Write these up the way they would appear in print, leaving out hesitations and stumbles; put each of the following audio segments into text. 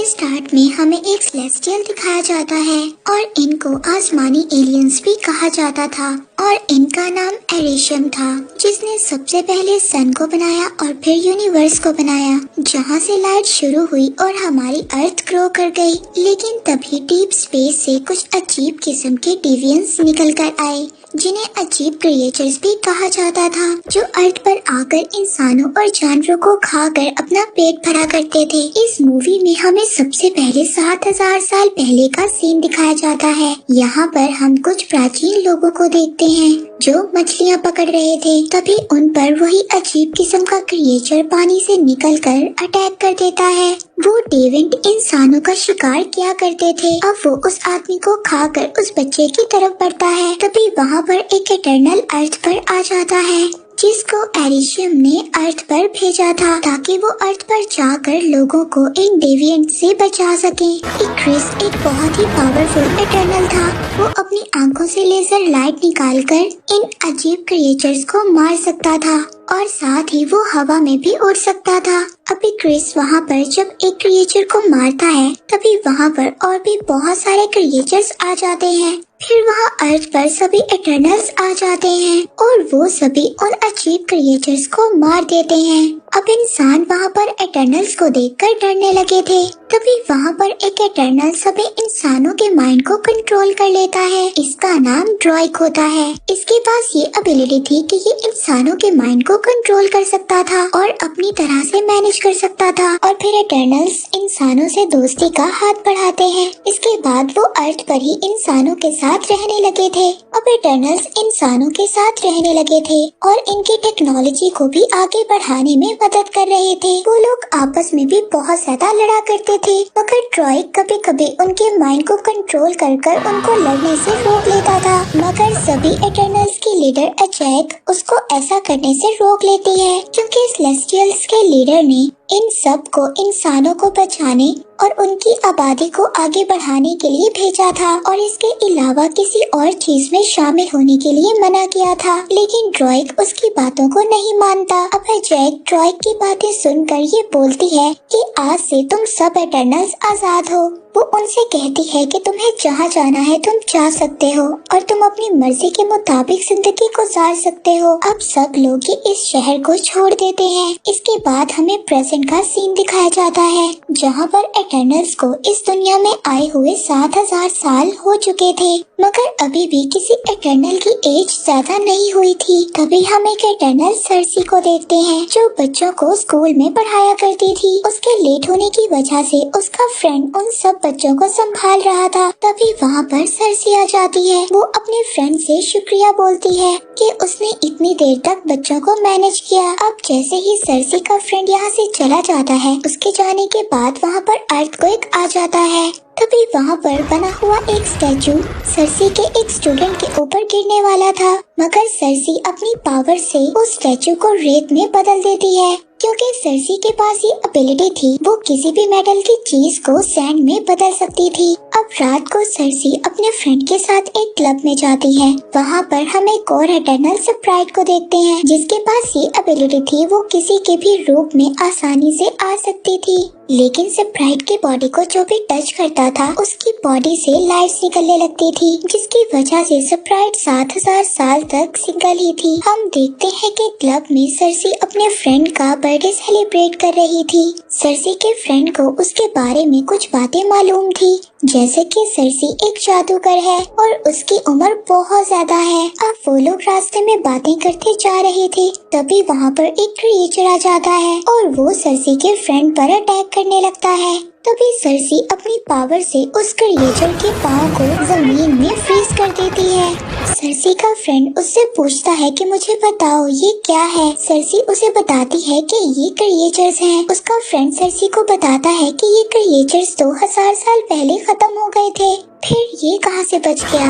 के स्टार्ट में हमें एक सेलेस्टियल दिखाया जाता है और इनको आसमानी एलियंस भी कहा जाता था और इनका नाम एरिशियम था, जिसने सबसे पहले सन को बनाया और फिर यूनिवर्स को बनाया, जहाँ से लाइट शुरू हुई और हमारी अर्थ ग्रो कर गई। लेकिन तभी डीप स्पेस से कुछ अजीब किस्म के डिवियंस निकल कर आए, जिन्हें अजीब क्रिएचर्स भी कहा जाता था, जो अर्थ पर आकर इंसानों और जानवरों को खाकर अपना पेट भरा करते थे। इस मूवी में हमें सबसे पहले 7000 साल पहले का सीन दिखाया जाता है। यहाँ पर हम कुछ प्राचीन लोगों को देखते हैं जो मछलियाँ पकड़ रहे थे। तभी उन पर वही अजीब किस्म का क्रिएचर पानी से निकलकर अटैक कर देता है। वो डेविड इंसानों का शिकार किया करते थे। अब वो उस आदमी को खाकर उस बच्चे की तरफ बढ़ता है। तभी वहाँ पर एक इटर्नल अर्थ पर आ जाता है, जिसको एरिशियम ने अर्थ पर भेजा था ताकि वो अर्थ पर जाकर लोगों को इन डेविएंट से बचा सके। क्रिस एक बहुत ही पावरफुल इटर्नल था। वो अपनी आंखों से लेजर लाइट निकालकर इन अजीब क्रिएचर्स को मार सकता था और साथ ही वो हवा में भी उड़ सकता था। अभी क्रिस वहाँ पर जब एक क्रिएचर को मारता है, तभी वहाँ पर और भी बहुत सारे क्रिएचर्स आ जाते हैं। फिर वहाँ अर्थ पर सभी इटर्नल्स आ जाते हैं और वो सभी उन अजीब क्रिएचर्स को मार देते हैं। अब इंसान वहाँ पर इटर्नल्स को देखकर डरने लगे थे। तभी वहाँ पर एक इटर्नल सभी इंसानों के माइंड को कंट्रोल कर लेता है। इसका नाम ड्रॉइक होता है। इसके पास ये एबिलिटी थी कि ये इंसानों के माइंड को कंट्रोल कर सकता था और अपनी तरह से मैनेज कर सकता था। और फिर इटर्नल्स इंसानों से दोस्ती का हाथ बढ़ाते हैं। इसके बाद वो अर्थ पर ही इंसानों के साथ रहने लगे थे। अब इटर्नल्स इंसानों के साथ रहने लगे थे और इनकी टेक्नोलॉजी को भी आगे बढ़ाने में मदद कर रहे थे। वो लोग आपस में भी बहुत ज्यादा लड़ा करते थे, मगर ड्रॉइक कभी कभी उनके माइंड को कंट्रोल कर उनको लड़ने से रोक लेता था। मगर सभी इटर्नल्स की लीडर अजैक उसको ऐसा करने से रोक लेती है, क्योंकि सेलेस्टियल्स के लीडर ने इन सब को इंसानों को बचाने और उनकी आबादी को आगे बढ़ाने के लिए भेजा था और इसके अलावा किसी और चीज में शामिल होने के लिए मना किया था। लेकिन ड्रॉइक उसकी बातों को नहीं मानता। अब जैक ड्रॉइक की बातें सुनकर ये बोलती है कि आज से तुम सब इटर्नल्स आजाद हो। वो उनसे कहती है कि तुम्हें जहाँ जाना है तुम जा सकते हो और तुम अपनी मर्जी के मुताबिक जिंदगी गुजार सकते हो। अब सब लोग ही इस शहर को छोड़ देते हैं। इसके बाद हमें प्रेजेंट का सीन दिखाया जाता है, जहाँ पर इटर्नल्स को इस दुनिया में आए हुए 7000 साल हो चुके थे, मगर अभी भी किसी इटर्नल की एज ज्यादा नहीं हुई थी। तभी हम एक इटर्नल सर्सी को देखते हैं, जो बच्चों को स्कूल में पढ़ाया करती थी। उसके लेट होने की वजह से उसका फ्रेंड उन सब बच्चों को संभाल रहा था। तभी वहाँ पर सर्सी आ जाती है। वो अपने फ्रेंड से शुक्रिया बोलती है कि उसने इतनी देर तक बच्चों को मैनेज किया। अब जैसे ही सर्सी का फ्रेंड यहाँ से चला जाता है, उसके जाने के बाद वहाँ पर अर्थक्वेक आ जाता है। तभी वहाँ पर बना हुआ एक स्टैचू सर्सी के एक स्टूडेंट के ऊपर गिरने वाला था, मगर सर्सी अपनी पावर से उस स्टैचू को रेत में बदल देती है, क्योंकि सर्सी के पास ये एबिलिटी थी। वो किसी भी मेटल की चीज को सैंड में बदल सकती थी। अब रात को सर्सी अपने फ्रेंड के साथ एक क्लब में जाती है। वहाँ पर हम एक और इटर्नल स्प्राइट को देखते हैं, जिसके पास ये एबिलिटी थी। वो किसी के भी रूप में आसानी से आ सकती थी, लेकिन स्प्राइट की बॉडी को जो भी टच करता था, उसकी बॉडी से लाइट्स निकलने लगती थी, जिसकी वजह से स्प्राइट 7000 साल तक सिंगल ही थी। हम देखते हैं कि क्लब में सर्सी अपने फ्रेंड का बर्थडे सेलिब्रेट कर रही थी। सर्सी के फ्रेंड को उसके बारे में कुछ बातें मालूम थी, जैसे कि सर्सी एक जादूगर है और उसकी उम्र बहुत ज्यादा है। अब वो लोग रास्ते में बातें करते जा रहे थे, तभी वहाँ पर एक क्रिएचर आ जाता है और वो सर्सी के फ्रेंड पर अटैक करने लगता है। तभी सर्सी अपनी पावर से उस क्रिएचर के पाँव को जमीन में फ्रीज कर देती है। सर्सी का फ्रेंड उससे पूछता है कि मुझे बताओ ये क्या है। सर्सी उसे बताती है कि ये क्रिएचर्स हैं। उसका फ्रेंड सर्सी को बताता है कि ये क्रिएचर्स 2000 साल पहले खत्म हो गए थे, फिर ये कहाँ से बच गया।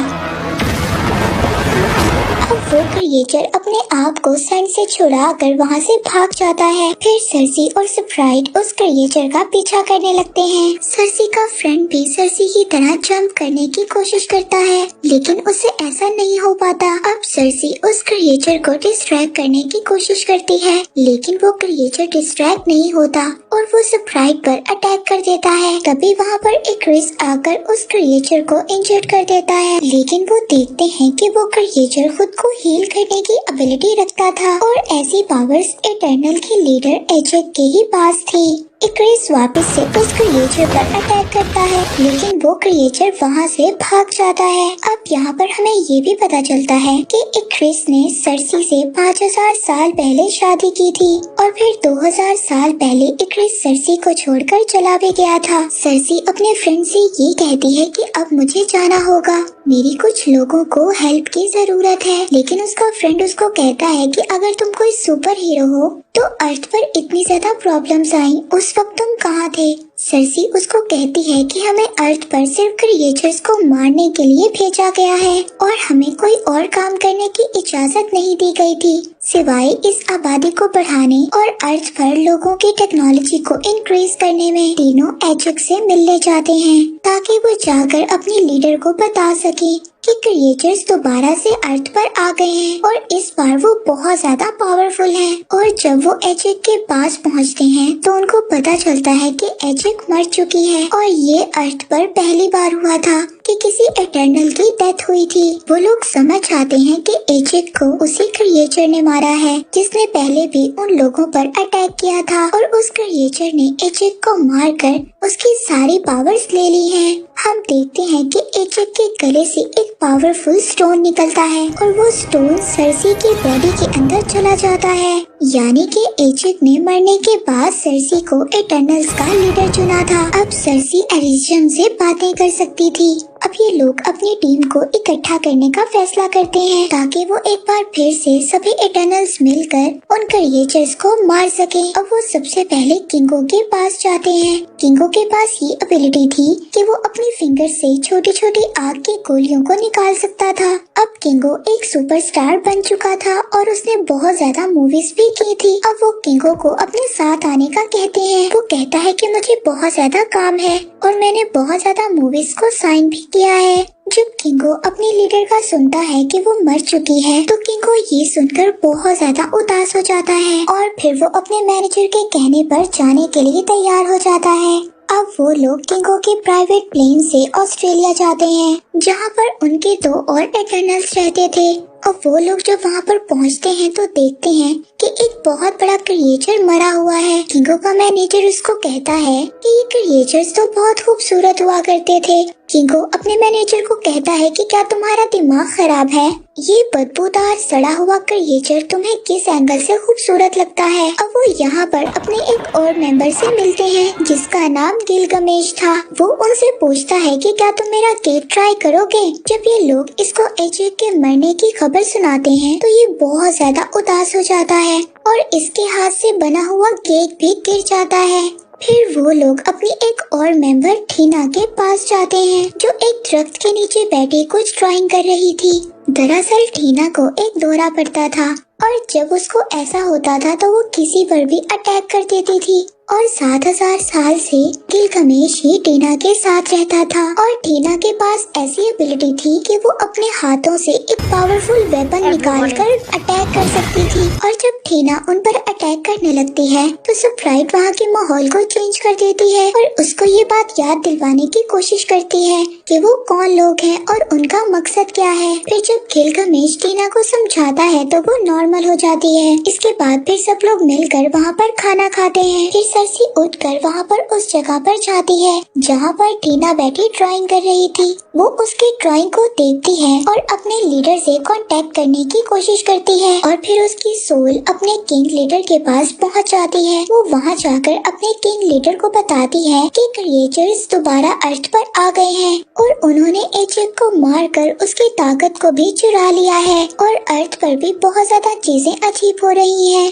अब वो क्रिएचर अपने आप को सन से छुड़ाकर वहाँ से भाग जाता है। फिर सर्सी और स्प्राइट उस क्रिएचर का पीछा करने लगते हैं। सर्सी का फ्रेंड भी सर्सी की तरह जंप करने की कोशिश करता है, लेकिन उससे ऐसा नहीं हो पाता। अब सर्सी उस क्रिएचर को डिस्ट्रैक्ट करने की कोशिश करती है, लेकिन वो क्रिएचर डिस्ट्रैक्ट नहीं होता और वो स्प्राइट पर अटैक कर देता है। तभी वहाँ पर एक क्रिस आकर उस क्रिएचर को इंजर्ड कर देता है, लेकिन वो देखते हैं कि वो क्रिएचर खुद को हील करने की एबिलिटी रखता था और ऐसी पावर्स इटर्नल के लीडर एजेक के ही पास थी। इक्रिस वापस से उस क्रिएचर पर अटैक करता है, लेकिन वो क्रिएचर वहाँ से भाग जाता है। अब यहाँ पर हमें ये भी पता चलता है कि इक्रिस ने सर्सी से 5000 साल पहले शादी की थी और फिर 2000 साल पहले इक्रिस सर्सी को छोड़कर चला भी गया था। सर्सी अपने फ्रेंड से ये कहती है कि अब मुझे जाना होगा, मेरी कुछ लोगों को हेल्प की जरूरत है, लेकिन उसका फ्रेंड उसको कहता है कि अगर तुम कोई सुपर हीरो हो तो अर्थ पर इतनी ज्यादा प्रॉब्लम्स आई, उस वक्त तुम कहाँ थे? सर्सी उसको कहती है कि हमें अर्थ पर सिर्फ क्रिएचर्स को मारने के लिए भेजा गया है और हमें कोई और काम करने की इजाजत नहीं दी गई थी सिवाय इस आबादी को बढ़ाने और अर्थ पर लोगों की टेक्नोलॉजी को इंक्रीज करने में। तीनों एजेक से मिलने जाते हैं ताकि वो जाकर अपने लीडर को बता सके कि क्रिएचर्स दोबारा से अर्थ पर आ गए हैं और इस बार वो बहुत ज्यादा पावरफुल हैं। और जब वो एजेक के पास पहुंचते हैं तो उनको पता चलता है कि एजेक मर चुकी है और ये अर्थ पर पहली बार हुआ था कि किसी इटर्नल की डेथ हुई थी। वो लोग समझ आते हैं कि एजेक को उसी क्रिएचर ने मारा है जिसने पहले भी उन लोगों पर अटैक किया था और उस क्रिएचर ने एजेक को मारकर उसकी सारी पावर्स ले ली हैं। हम देखते हैं कि एजेक के गले से एक पावरफुल स्टोन निकलता है और वो स्टोन सर्सी की बॉडी के अंदर चला जाता है, यानी कि एजेक ने मरने के बाद सर्सी को इटर्नल्स का लीडर चुना था। अब सर्सी एरिजियम से बातें कर सकती थी। अब ये लोग अपनी टीम को इकट्ठा करने का फैसला करते हैं ताकि वो एक बार फिर से सभी इटर्नल्स मिलकर उन क्रिएचर्स को मार सके। अब वो सबसे पहले किंगो के पास जाते हैं। किंगो के पास ये एबिलिटी थी कि वो अपनी फिंगर से छोटी छोटी आग की गोलियों को निकाल सकता था। अब किंगो एक सुपरस्टार बन चुका था और उसने बहुत ज्यादा मूवीज भी की थी। अब वो किंगो को अपने साथ आने का कहते हैं। वो कहता है कि मुझे बहुत ज्यादा काम है और मैंने बहुत ज्यादा मूवीज को साइन भी किया है। जब किंगो अपने लीडर का सुनता है कि वो मर चुकी है तो किंगो ये सुनकर बहुत ज्यादा उदास हो जाता है और फिर वो अपने मैनेजर के कहने पर जाने के लिए तैयार हो जाता है। अब वो लोग किंगो के प्राइवेट प्लेन से ऑस्ट्रेलिया जाते हैं जहाँ पर उनके 2 और इटर्नल्स रहते थे। अब वो लोग जब वहाँ पर पहुँचते हैं तो देखते हैं कि एक बहुत बड़ा क्रिएचर मरा हुआ है। किंगो का मैनेजर उसको कहता है कि ये क्रिएचर्स तो बहुत खूबसूरत हुआ करते थे। किंगो अपने मैनेजर को कहता है कि क्या तुम्हारा दिमाग खराब है? ये बदबूदार सड़ा हुआ क्रिएचर तुम्हें किस एंगल से खूबसूरत लगता है? अब वो यहाँ पर अपने एक और मेंबर से मिलते हैं जिसका नाम गिलगमेश था। वो उनसे पूछता है कि क्या तुम मेरा केक ट्राई करोगे? जब ये लोग इसको एजेक के मरने की खबर सुनाते हैं तो ये बहुत ज्यादा उदास हो जाता है और इसके हाथ से बना हुआ केक भी गिर जाता है। फिर वो लोग अपनी एक और मेंबर ठीना के पास जाते हैं जो एक दरख्त के नीचे बैठी कुछ ड्राइंग कर रही थी। दरअसल ठीना को एक दौरा पड़ता था और जब उसको ऐसा होता था तो वो किसी पर भी अटैक कर देती थी और 7000 साल से गिलगमेश ही टीना के साथ रहता था और टीना के पास ऐसी एबिलिटी थी कि वो अपने हाथों से एक पावरफुल वेपन निकालकर अटैक कर सकती थी और जब टीना उन पर अटैक करने लगती है तो स्प्राइट वहाँ के माहौल को चेंज कर देती है और उसको ये बात याद दिलवाने की कोशिश करती है कि वो कौन लोग हैं और उनका मकसद क्या है। फिर जब गिलगमेश टीना को समझाता है तो वो नॉर्मल हो जाती है। इसके बाद फिर सब लोग मिलकर वहाँ पर खाना खाते हैं। फिर सर्सी उठकर वहाँ पर उस जगह पर जाती है जहाँ पर टीना बैठी ड्राइंग कर रही थी। वो उसकी ड्राइंग को देखती है और अपने लीडर से कांटेक्ट करने की कोशिश करती है और फिर उसकी सोल अपने किंग लीडर के पास पहुँच जाती है। वो वहाँ जाकर अपने किंग लीडर को बताती है कि क्रिएचर्स दोबारा अर्थ पर आ गए हैं और उन्होंने एजेक को मारकर उसकी ताकत को भी चुरा लिया है और अर्थ पर भी बहुत ज्यादा चीजें अजीब हो रही हैं।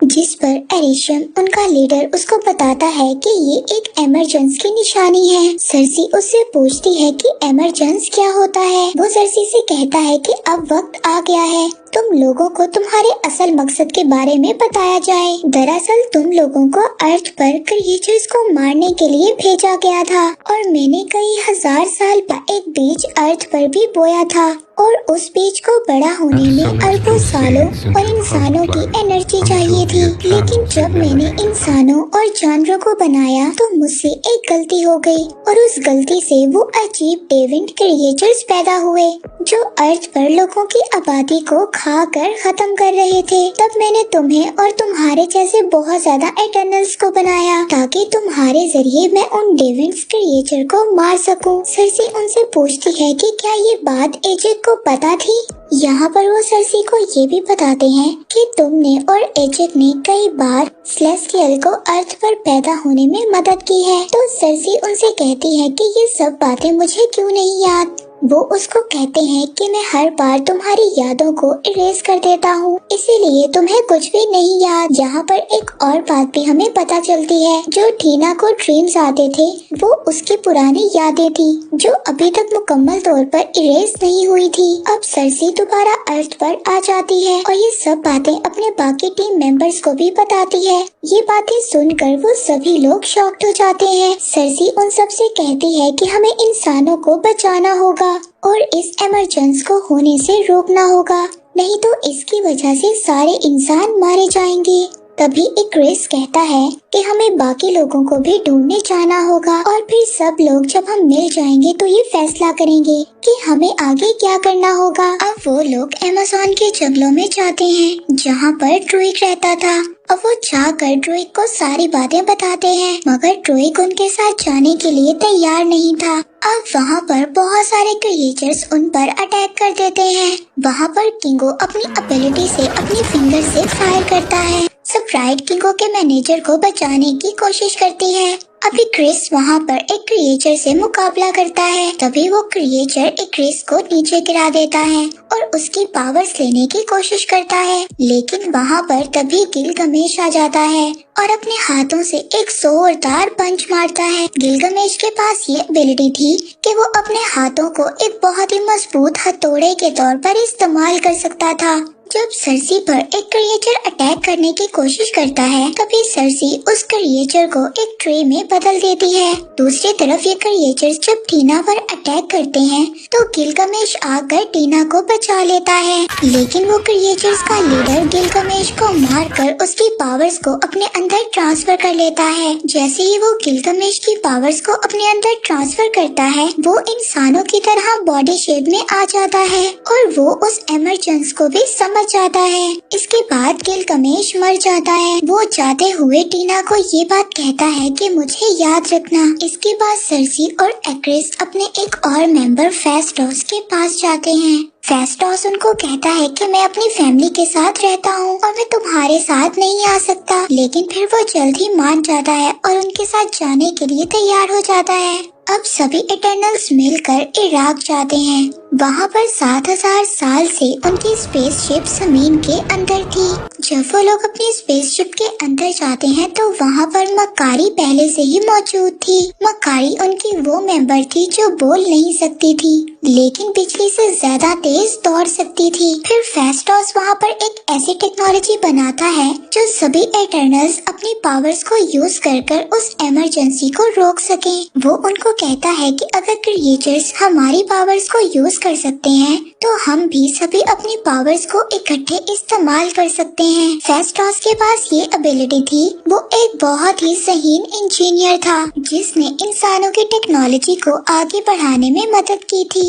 जिस पर एरिशियम उनका लीडर उसको बताता है कि ये एक एमरजेंस की निशानी है। सर्सी उससे पूछती है कि एमरजेंस क्या होता है। वो सर्सी से कहता है कि अब वक्त आ गया है तुम लोगों को तुम्हारे असल मकसद के बारे में बताया जाए। दरअसल तुम लोगों को अर्थ पर क्रिएचर्स को मारने के लिए भेजा गया था और मैंने कई हजार साल पर एक बीज अर्थ पर भी बोया था और उस बीज को बड़ा होने में अरबों सालों और इंसानों की एनर्जी चाहिए थी। लेकिन जब मैंने इंसानों और जानवरों को बनाया तो मुझसे एक गलती हो गई और उस गलती से वो अजीब डेविंट क्रिएचर्स पैदा हुए जो अर्थ पर लोगों की आबादी को खाकर खत्म कर रहे थे। तब मैंने तुम्हें और तुम्हारे जैसे बहुत ज्यादा एटर्नल्स को बनाया ताकि तुम्हारे जरिए मैं उन डेविंट्स क्रिएचर को मार सकूं। सर्सी उनसे पूछती है कि क्या ये बात एजेक को पता थी। यहाँ पर वो सर्सी को ये भी बताते हैं कि तुमने और एजेक ने कई बार सेलेस्टियल को अर्थ पर पैदा होने में मदद की है। तो सर्सी उनसे कहती है कि ये सब बातें मुझे क्यों नहीं याद। वो उसको कहते हैं कि मैं हर बार तुम्हारी यादों को इरेज कर देता हूँ, इसीलिए तुम्हें कुछ भी नहीं याद। यहाँ पर एक और बात भी हमें पता चलती है, जो टीना को ड्रीम्स आते थे वो उसकी पुरानी यादें थी जो अभी तक मुकम्मल तौर पर इरेज नहीं हुई थी। अब सर्सी दोबारा अर्थ पर आ जाती है और ये सब बातें अपने बाकी टीम मेंबर्स को भी बताती है। ये बातें सुनकर वो सभी लोग शॉक्ड हो जाते हैं। सर्सी उन सब से कहती है कि हमें इंसानों को बचाना होगा और इस एमरजेंस को होने से रोकना होगा, नहीं तो इसकी वजह से सारे इंसान मारे जाएंगे। तभी इक्रिस कहता है कि हमें बाकी लोगों को भी ढूंढने जाना होगा और फिर सब लोग जब हम मिल जाएंगे तो ये फैसला करेंगे कि हमें आगे क्या करना होगा। अब वो लोग अमेज़न के जंगलों में जाते हैं जहाँ पर ड्रूइग रहता था। अब वो जाकर ड्रूइग को सारी बातें बताते हैं, मगर ड्रूइग उनके साथ जाने के लिए तैयार नहीं था। अब वहाँ पर बहुत सारे क्रिएचर्स उन पर अटैक कर देते हैं। वहाँ पर किंगो अपनी एबिलिटी से अपनी फिंगर से फायर करता है। स्प्राइट किंगो के मैनेजर को बचाने की कोशिश करती है। अभी क्रिस वहाँ पर एक क्रिएचर से मुकाबला करता है। तभी वो क्रिएचर एक क्रिस को नीचे गिरा देता है और उसकी पावर्स लेने की कोशिश करता है, लेकिन वहाँ पर तभी गिलगमेश आ जाता है और अपने हाथों से एक जोरदार पंच मारता है। गिलगमेश के पास ये एबिलिटी थी कि वो अपने हाथों को एक बहुत ही मजबूत हथौड़े के तौर पर इस्तेमाल कर सकता था। जब सर्सी पर एक क्रिएचर अटैक करने की कोशिश करता है तभी सर्सी उस क्रिएचर को एक ट्रे में बदल देती है। दूसरी तरफ ये क्रिएचर जब टीना पर अटैक करते हैं तो गिलगमेश आकर टीना को बचा लेता है, लेकिन वो क्रिएचर्स का लीडर गिलगमेश को मारकर उसकी पावर्स को अपने अंदर ट्रांसफर कर लेता है। जैसे ही वो गिलगमेश की पावर्स को अपने अंदर ट्रांसफर करता है वो इंसानों की तरह बॉडी शेप में आ जाता है और वो उस एमरजेंस को भी समझ जाता है। इसके बाद गिलगमेश मर जाता है। वो जाते हुए टीना को ये बात कहता है कि मुझे याद रखना। इसके बाद सर्सी और एक्रिस अपने एक और मेंबर फेस्टोस के पास जाते हैं। फेस्टोस उनको कहता है कि मैं अपनी फैमिली के साथ रहता हूँ और मैं तुम्हारे साथ नहीं आ सकता, लेकिन फिर वो जल्द ही मान जाता है और उनके साथ जाने के लिए तैयार हो जाता है। अब सभी इटर्नल्स मिलकर इराक जाते हैं। वहाँ पर 7000 साल से उनकी स्पेसशिप जमीन के अंदर थी। जब वो लोग अपनी स्पेसशिप के अंदर जाते हैं तो वहाँ पर मक्कारी पहले से ही मौजूद थी। मक्कारी उनकी वो मेंबर थी जो बोल नहीं सकती थी, लेकिन बिजली से ज्यादा तेज दौड़ सकती थी। फिर फेस्टोस वहाँ पर एक ऐसी टेक्नोलॉजी बनाता है जो सभी इटर्नल्स अपनी पावर्स को यूज कर उस इमरजेंसी को रोक सके। वो उनको कहता है कि अगर क्रिएचर्स हमारी पावर्स को यूज कर सकते हैं तो हम भी सभी अपनी पावर्स को इकट्ठे इस्तेमाल कर सकते हैं। फेस्टोस के पास ये एबिलिटी थी। वो एक बहुत ही सहीन इंजीनियर था जिसने इंसानों की टेक्नोलॉजी को आगे बढ़ाने में मदद की थी।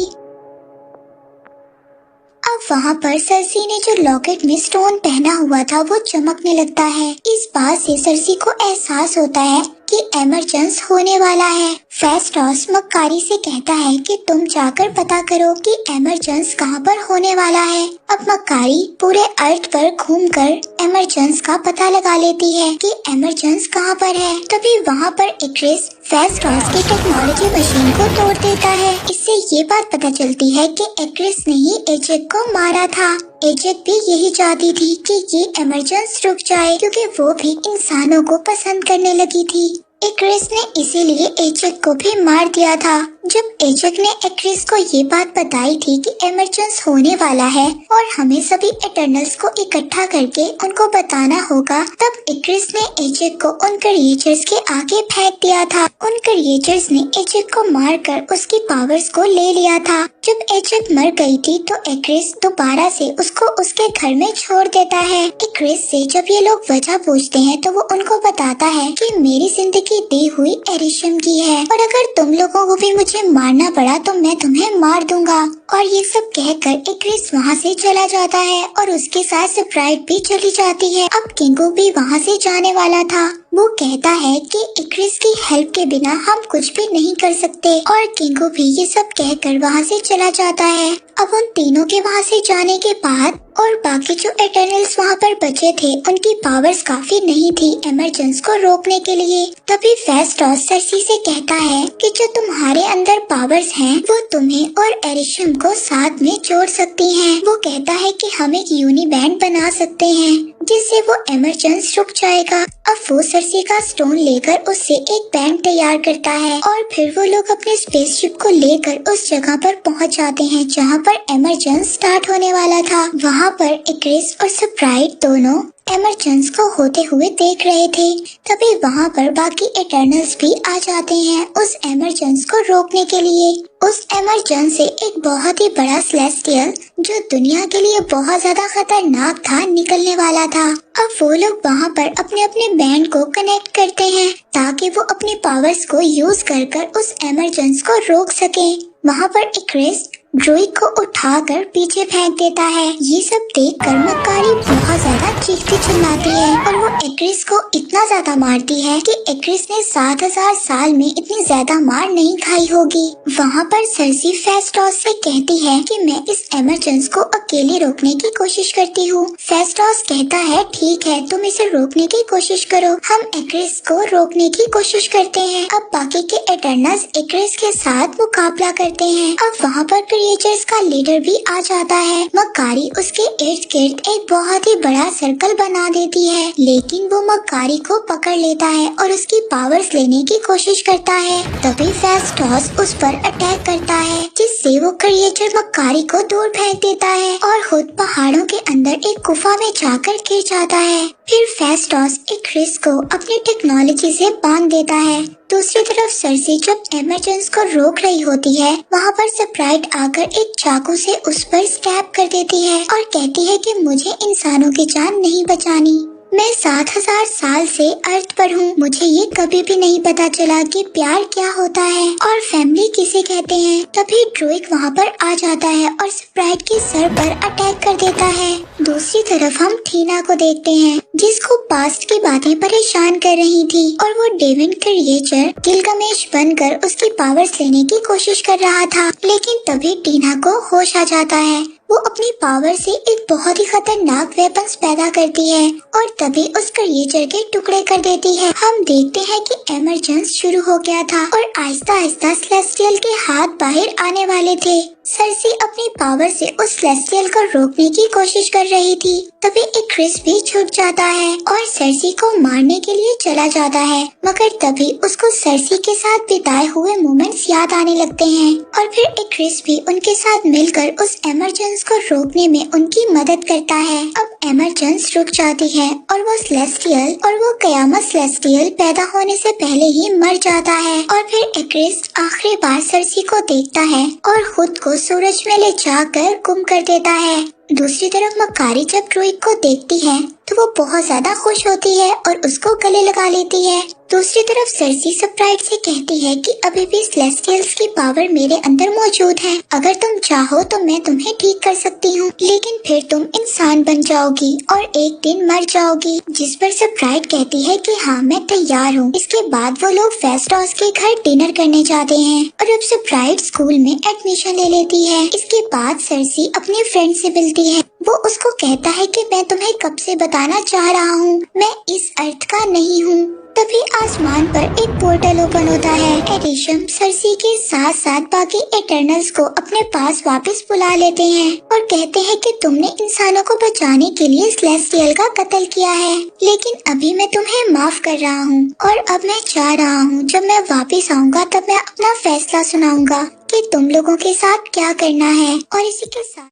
अब वहाँ पर सर्सी ने जो लॉकेट में स्टोन पहना हुआ था वो चमकने लगता है। इस बात से सर्सी को एहसास होता है कि एमरजेंस होने वाला है। फेस्टोस मक्कारी से कहता है कि तुम जाकर पता करो कि एमरजेंस कहाँ पर होने वाला है। अब मक्कारी पूरे अर्थ पर घूमकर एमरजेंस का पता लगा लेती है कि एमरजेंस कहाँ पर है। तभी वहाँ पर इक्रिस फेस्टोस की टेक्नोलॉजी मशीन को तोड़ देता है। इससे ये बात पता चलती है कि इक्रिस ने ही एजेक को मारा था। एजेक भी यही चाहती थी कि ये एमरजेंस रुक जाए, क्योंकि वो भी इंसानों को पसंद करने लगी थी। इक्रिस ने इसीलिए एजेक को भी मार दिया था। जब एजेक ने इक्रिस को ये बात बताई थी कि एमरजेंस होने वाला है और हमें सभी इटर्नल्स को इकट्ठा करके उनको बताना होगा, तब इक्रिस ने एजेक को उन क्रिएचर्स के आगे फेंक दिया था। उन क्रिएचर्स ने एजेक को मारकर उसकी पावर्स को ले लिया था। जब एजेक मर गई थी तो इक्रिस दोबारा से उसको उसके घर में छोड़ देता है। इक्रिस से जब ये लोग वजह पूछते हैं तो वो उनको बताता है कि मेरी जिंदगी दी हुई एरिशम की है और अगर तुम लोगों को भी मुझे मारना पड़ा तो मैं तुम्हें मार दूंगा। और ये सब कहकर इक्रिस वहाँ से चला जाता है और उसके साथ स्प्राइट भी चली जाती है। अब किंगो भी वहाँ से जाने वाला था। वो कहता है कि इक्रिस की हेल्प के बिना हम कुछ भी नहीं कर सकते और किंगो भी ये सब कहकर वहाँ से चला जाता है। अब उन तीनों के वहाँ से जाने के बाद और बाकी जो इटर्नल्स वहाँ पर बचे थे उनकी पावर्स काफी नहीं थी एमरजेंस को रोकने के लिए। तभी फेस्टोस सर्सी से कहता है कि जो तुम्हारे अंदर पावर्स हैं वो तुम्हें और एरिशम को साथ में जोड़ सकती हैं। वो कहता है कि हम एक यूनिबैंड बना सकते हैं जिससे वो एमरजेंस रुक जाएगा। अब वो सर्सी का स्टोन लेकर उससे एक बैंड तैयार करता है और फिर वो लोग अपने स्पेसशिप को लेकर उस जगह पर पहुंच जाते हैं जहां पर एमरजेंस स्टार्ट होने वाला था। वहां पर इक्रिस और स्प्राइट दोनों एमरजेंस को होते हुए देख रहे थे। तभी वहाँ पर बाकी इटर्नल्स भी आ जाते हैं उस एमरजेंस को रोकने के लिए। उस एमरजेंस से एक बहुत ही बड़ा सेलेस्टियल जो दुनिया के लिए बहुत ज्यादा खतरनाक था निकलने वाला था। अब वो लोग वहाँ पर अपने अपने बैंड को कनेक्ट करते हैं ताकि वो अपने पावर्स को यूज कर उस एमरजेंस को रोक सके। वहाँ पर इक्रिस ड्रोइक को उठाकर पीछे फेंक देता है। ये सब देखकर मक्कारी बहुत ज्यादा चीखती चिल्लाती है और वो इक्रिस को इतना ज्यादा मारती है कि इक्रिस ने 7000 साल में इतनी ज्यादा मार नहीं खाई होगी। वहाँ पर सर्सी फेस्टोस से कहती है कि मैं इस एमरजेंस को अकेले रोकने की कोशिश करती हूँ। फेस्टोस कहता है ठीक है, तुम इसे रोकने की कोशिश करो, हम इक्रिस को रोकने की कोशिश करते हैं। अब बाकी के इटर्नल्स इक्रिस के साथ मुकाबला करते हैं। अब वहाँ पर क्रिएचर्स का लीडर भी आ जाता है। मक्कारी उसके इर्द गिर्द एक बहुत ही बड़ा सर्कल बना देती है, लेकिन वो मक्कारी को पकड़ लेता है और उसकी पावर्स लेने की कोशिश करता है। तभी फेस्टोस उस पर अटैक करता है जिससे वो क्रिएचर मक्कारी को दूर फेंक देता है और खुद पहाड़ों के अंदर एक गुफा में जाकर गिर जाता है। फिर फेस्टोस इक्रिस को अपनी टेक्नोलॉजी से बांध देता है। दूसरी तरफ सर्सी जब एमरजेंस को रोक रही होती है, वहाँ पर स्प्राइट आकर एक चाकू से उस पर स्टैब कर देती है और कहती है कि मुझे इंसानों की जान नहीं बचानी। मैं 7000 साल से अर्थ पर हूँ, मुझे ये कभी भी नहीं पता चला कि प्यार क्या होता है और फैमिली किसे कहते हैं। तभी ड्रोइक वहाँ पर आ जाता है और स्प्राइट के सर पर अटैक कर देता है। दूसरी तरफ हम थीना को देखते हैं जिसको पास्ट की बातें परेशान कर रही थी और वो डेविन क्रिएचर गिलगमेश बनकर उसकी पावर्स लेने की कोशिश कर रहा था, लेकिन तभी टीना को होश आ जाता है। वो अपनी पावर से एक बहुत ही खतरनाक वेपन्स पैदा करती है और तभी उस क्रिएचर के टुकड़े कर देती है। हम देखते हैं कि एमरजेंस शुरू हो गया था और आहिस्ता आहिस्ता सेलेस्टियल के हाथ बाहर आने वाले थे। सर्सी अपनी पावर से उस सेलेस्टियल को रोकने की कोशिश कर रही थी। तभी इक्रिस भी छूट जाता है और सर्सी को मारने के लिए चला जाता है, मगर तभी उसको सर्सी के साथ बिताए हुए मोमेंट्स याद आने लगते हैं और फिर इक्रिस भी उनके साथ मिलकर उस एमरजेंस को रोकने में उनकी मदद करता है। अब एमरजेंस रुक जाती है और वो सेलेस्टियल और वो कयामत सेलेस्टियल पैदा होने से पहले ही मर जाता है और फिर इक्रिस आखिरी बार सर्सी को देखता है और खुद को सूरज में ले जाकर गुम कर देता है। दूसरी तरफ मक्कारी जब ड्रोइक को देखती है तो वो बहुत ज्यादा खुश होती है और उसको गले लगा लेती है। दूसरी तरफ सर्सी सरप्राइज से कहती है कि अभी भी सेलेस्टियल्स की पावर मेरे अंदर मौजूद है। अगर तुम चाहो तो मैं तुम्हें ठीक कर सकती हूँ, लेकिन फिर तुम इंसान बन जाओगी और एक दिन मर जाओगी। जिस पर सरप्राइज कहती है कि हाँ मैं तैयार हूँ। इसके बाद वो लोग फेस्टॉस के घर डिनर करने जाते हैं और अब सरप्राइज स्कूल में एडमिशन ले लेती है। इसके बाद सर्सी अपने फ्रेंड से मिलती है। वो उसको कहता है कि मैं तुम्हें कब से बताना चाह रहा हूँ, मैं इस अर्थ का नहीं हूँ। तभी आसमान पर एक पोर्टल ओपन होता है। एरिशम सर्सी के साथ साथ बाकी इटर्नल्स को अपने पास वापस बुला लेते हैं और कहते हैं कि तुमने इंसानों को बचाने के लिए सेलेस्टियल का कत्ल किया है, लेकिन अभी मैं तुम्हें माफ कर रहा हूँ और अब मैं चाह रहा हूँ जब मैं वापस आऊँगा तब मैं अपना फैसला सुनाऊंगा कि तुम लोगों के साथ क्या करना है। और इसी के साथ